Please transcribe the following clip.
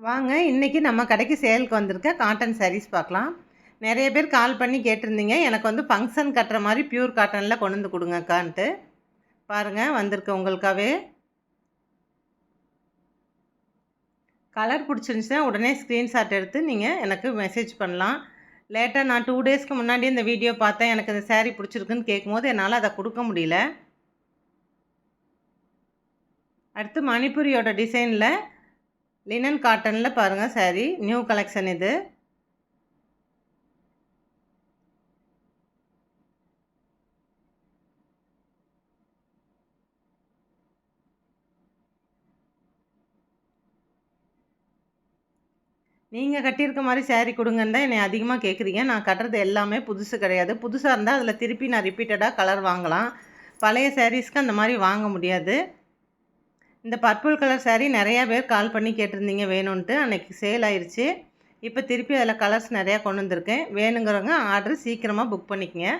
வாங்க இன்றைக்கி நம்ம கடைக்கு சேலுக்கு வந்திருக்க காட்டன் சாரீஸ் பார்க்கலாம். நிறைய பேர் கால் பண்ணி கேட்டிருந்தீங்க, எனக்கு வந்து ஃபங்க்ஷன் கட்டுற மாதிரி பியூர் காட்டனில் கொண்டு வந்து கொடுங்கக்கான்ட்டு. பாருங்கள் வந்திருக்கு உங்களுக்காகவே. கலர் பிடிச்சிருந்துச்சுன்னா உடனே ஸ்க்ரீன்ஷாட் எடுத்து நீங்கள் எனக்கு மெசேஜ் பண்ணலாம். லேட்டாக நான் 2 டேஸ்க்கு முன்னாடி இந்த வீடியோ பார்த்தேன், எனக்கு இந்த சாரீ பிடிச்சிருக்குன்னு கேட்கும்போது என்னால் அதை கொடுக்க முடியல. அடுத்து மணிப்புரியோட டிசைனில் லினன் காட்டனில் பாருங்கள் சாரீ, நியூ கலெக்ஷன் இது. நீங்கள் கட்டியிருக்க மாதிரி சாரீ கொடுங்கன்னு தான் என்னை அதிகமாக கேட்குறீங்க. நான் கட்டுறது எல்லாமே புதுசு கிடையாது. புதுசாக இருந்தால் அதில் திருப்பி நான் ரிப்பீட்டடாக கலர் வாங்கலாம். பழைய சாரீஸ்க்கு அந்த மாதிரி வாங்க முடியாது. இந்த பர்பிள் கலர் சாரீ நிறையா பேர் கால் பண்ணி கேட்டிருந்தீங்க வேணும்ன்ட்டு. அன்றைக்கி சேல் ஆயிடுச்சு. இப்போ திருப்பி அதில் கலர்ஸ் நிறையா கொண்டு வந்திருக்கேன். வேணுங்கிறவங்க ஆர்டர் சீக்கிரமாக புக் பண்ணிக்கங்க.